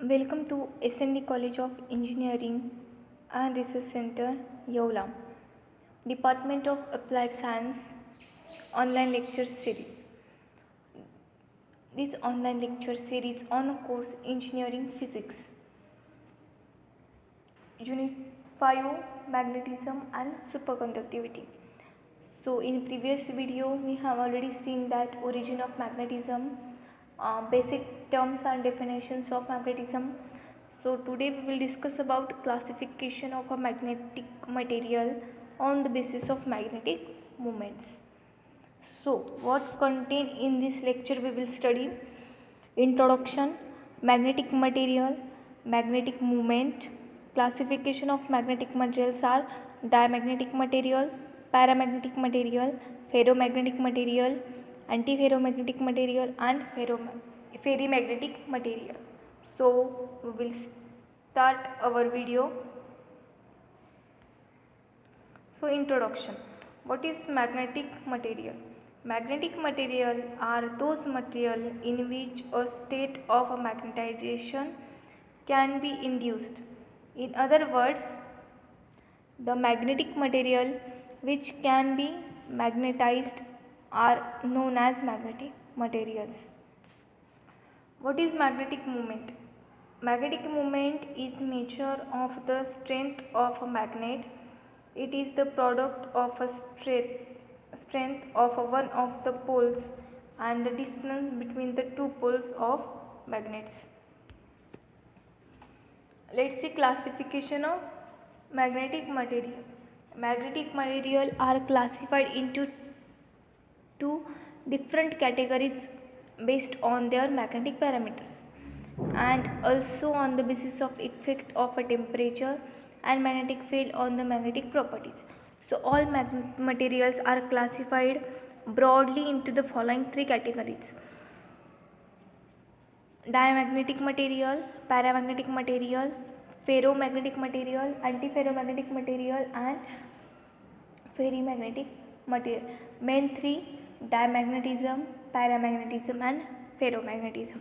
Welcome to SND College of Engineering and Research Center, Yeola, Department of Applied Science online lecture series. This online lecture series on course Engineering Physics, Unit 5 Magnetism and Superconductivity. So in previous video we have already seen that origin of magnetism, basic terms and definitions of magnetism. So today we will discuss about classification of a magnetic material on the basis of magnetic moments. So what contained in this lecture we will study: introduction, magnetic material, magnetic moment. Classification of magnetic materials are diamagnetic material, paramagnetic material, ferromagnetic material, antiferromagnetic material and ferrimagnetic material. So we will start our video. So introduction. What is magnetic material? Magnetic material are those material in which a state of magnetization can be induced. In other words, the magnetic material which can be magnetized are known as magnetic materials. What is magnetic moment? Magnetic moment is measure of the strength of a magnet. It is the product of a strength of one of the poles and the distance between the two poles of magnets. Let's see classification of magnetic material. Magnetic material are classified into two different categories based on their magnetic parameters and also on the basis of effect of a temperature and magnetic field on the magnetic properties. So all materials are classified broadly into the following three categories: diamagnetic material, paramagnetic material, ferromagnetic material, antiferromagnetic material and ferrimagnetic material. Main three: diamagnetism, paramagnetism and ferromagnetism.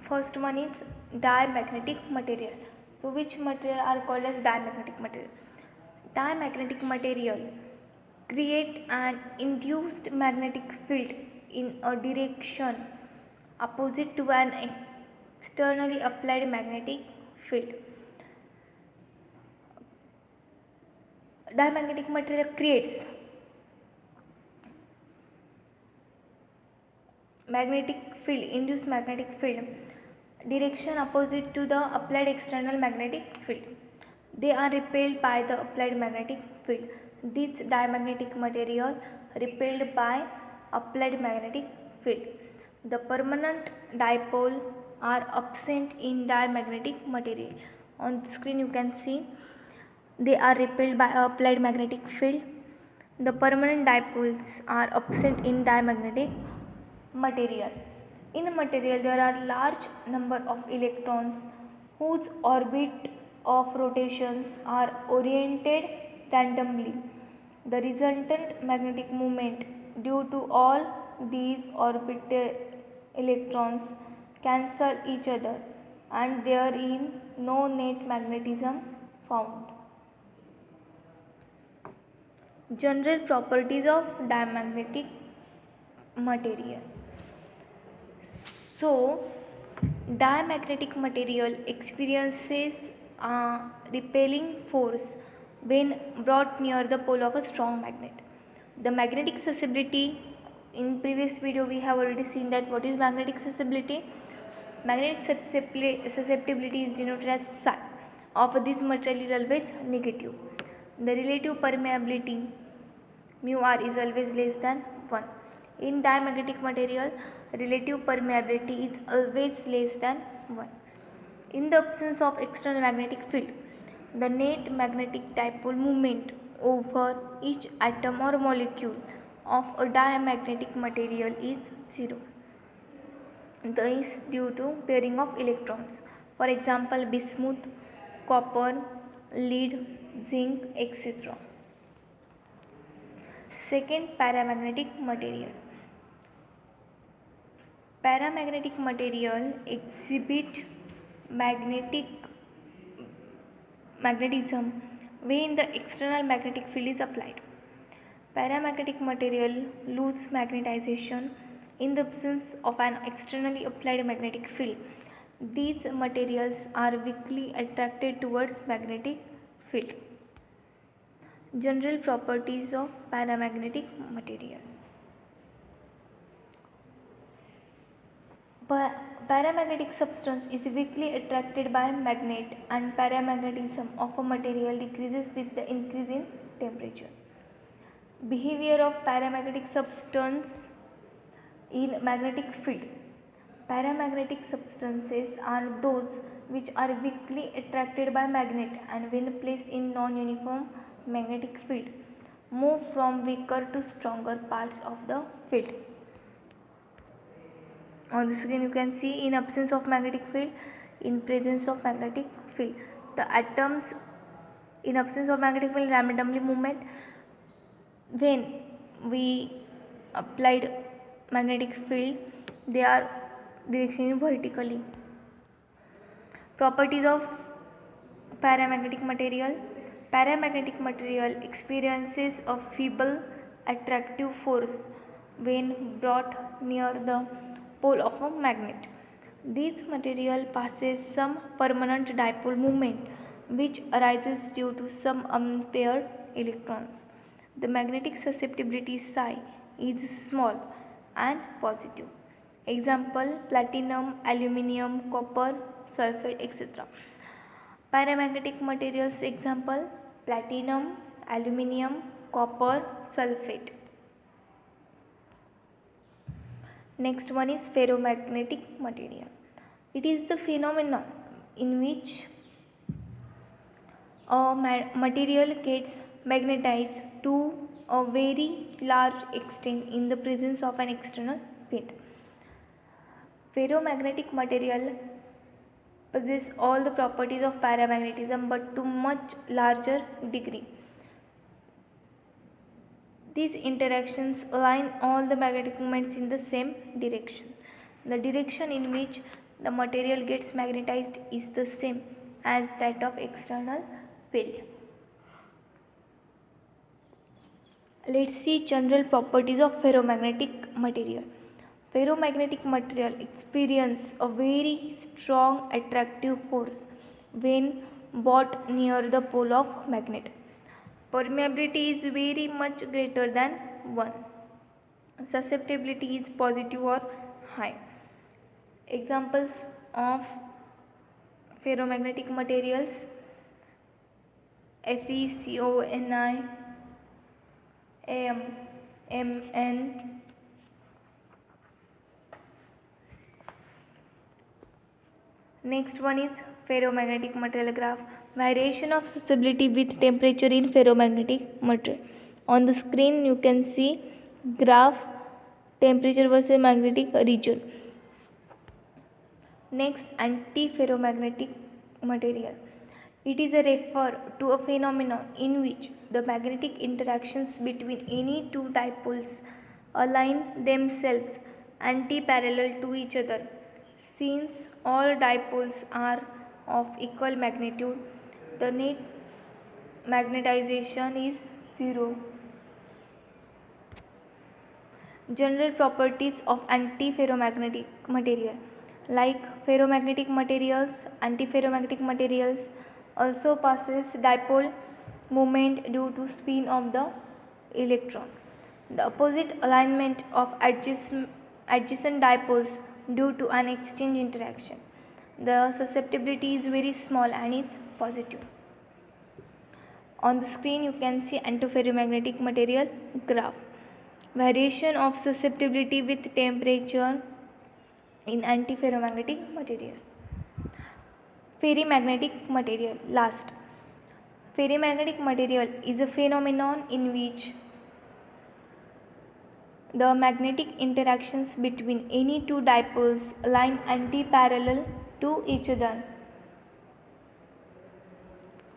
First one is diamagnetic material. So which material are called as diamagnetic material? Diamagnetic material create an induced magnetic field in a direction opposite to an externally applied magnetic field. Diamagnetic material creates magnetic field, induced magnetic field, direction opposite to the applied external magnetic field. They are repelled by the applied magnetic field. This diamagnetic material repelled by applied magnetic field. The permanent dipole are absent in diamagnetic material. On the screen you can see they are repelled by applied magnetic field. The permanent dipoles are absent in diamagnetic material. In a material there are large number of electrons whose orbit of rotations are oriented randomly. The resultant magnetic moment due to all these orbital electrons cancel each other and there is no net magnetism found. General properties of diamagnetic material. So, diamagnetic material experiences a repelling force when brought near the pole of a strong magnet. The magnetic susceptibility, in previous video we have already seen that what is magnetic susceptibility. Magnetic susceptibility is denoted as psi of this material is always negative. The relative permeability mu r is always less than 1. In diamagnetic material, relative permeability is always less than 1. In the absence of external magnetic field, the net magnetic dipole moment over each atom or molecule of a diamagnetic material is 0. This is due to pairing of electrons. For example, bismuth, copper, lead, zinc, etc. Second, paramagnetic material. Paramagnetic material exhibit magnetism when the external magnetic field is applied. Paramagnetic material lose magnetization in the absence of an externally applied magnetic field. These materials are weakly attracted towards magnetic field. General properties of paramagnetic material. Paramagnetic substance is weakly attracted by magnet, and paramagnetism of a material decreases with the increase in temperature. Behavior of paramagnetic substance in magnetic field. Paramagnetic substances are those which are weakly attracted by magnet and when placed in non-uniform magnetic field move from weaker to stronger parts of the field. On the screen you can see in absence of magnetic field, in presence of magnetic field. The atoms in absence of magnetic field randomly movement. When we applied magnetic field, they are directionally vertically. Properties of paramagnetic material. Paramagnetic material experiences a feeble attractive force when brought near the pole of a magnet. This material passes some permanent dipole moment which arises due to some unpaired electrons. The magnetic susceptibility psi is small and positive. Example: platinum, aluminium, copper, sulfate, etc. Paramagnetic materials example: platinum, aluminium, copper, sulfate. Next one is ferromagnetic material. It is the phenomenon in which a material gets magnetized to a very large extent in the presence of an external field. Ferromagnetic material possess all the properties of paramagnetism but to much larger degree. These interactions align all the magnetic moments in the same direction. The direction in which the material gets magnetized is the same as that of external field. Let's see general properties of ferromagnetic material. Ferromagnetic material experience a very strong attractive force when brought near the pole of magnet. Permeability is very much greater than 1. Susceptibility is positive or high. Examples of ferromagnetic materials: FeCONi, Am, Mn. Next one is ferromagnetic material graph. Variation of susceptibility with temperature in ferromagnetic material. On the screen you can see graph temperature versus magnetic region. Next, antiferromagnetic material. It is a refer to a phenomenon in which the magnetic interactions between any two dipoles align themselves anti-parallel to each other. Since all dipoles are of equal magnitude, the net magnetization is 0. General properties of antiferromagnetic material. Like ferromagnetic materials, antiferromagnetic materials also passes dipole moment due to spin of the electron. The opposite alignment of adjacent dipoles due to an exchange interaction. The susceptibility is very small and is positive. On the screen you can see antiferromagnetic material graph. Variation of susceptibility with temperature in antiferromagnetic material. Ferrimagnetic material. Last. Ferrimagnetic material is a phenomenon in which the magnetic interactions between any two dipoles align anti-parallel to each other.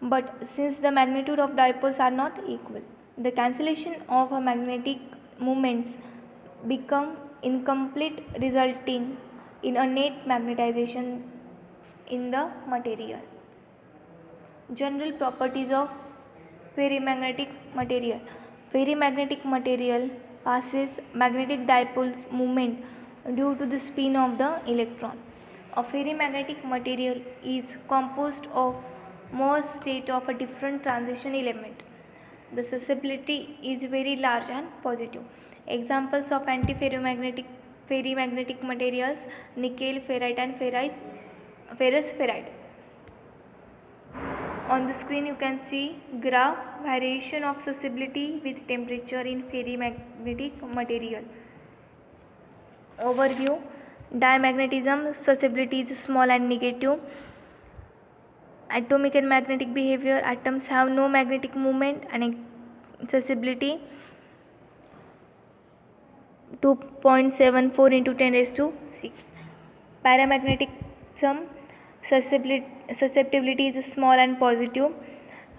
But since the magnitude of dipoles are not equal, the cancellation of a magnetic moments become incomplete, resulting in a net magnetization in the material. General properties of ferrimagnetic material. Ferrimagnetic material passes magnetic dipole's moment due to the spin of the electron. A ferrimagnetic material is composed of more states of a different transition element. The susceptibility is very large and positive. Examples of ferrimagnetic materials: nickel, ferrite and ferrous ferrite. On the screen you can see graph variation of susceptibility with temperature in ferrimagnetic material. Overview: diamagnetism, susceptibility is small and negative. Atomic and magnetic behavior: atoms have no magnetic moment and susceptibility 2.74 into 10 raised to 6. Paramagnetism, susceptibility is small and positive.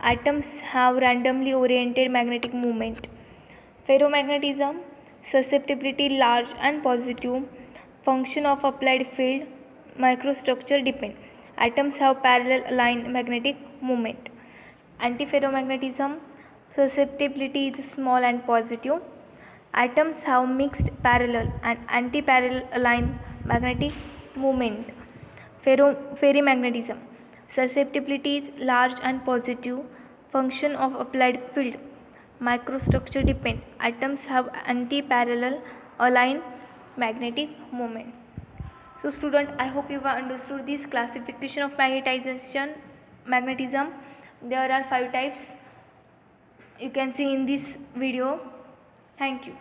Atoms have randomly oriented magnetic moment. Ferromagnetism, susceptibility large and positive. Function of applied field, microstructure depend. Atoms have parallel aligned magnetic moment. Antiferromagnetism, susceptibility is small and positive. Atoms have mixed parallel and anti-parallel aligned magnetic moment. Ferrimagnetism, susceptibility is large and positive. Function of applied field, microstructure depend. Atoms have anti-parallel aligned magnetic moment. So student, I hope you have understood this classification of magnetism. There are 5 types you can see in this video. Thank you.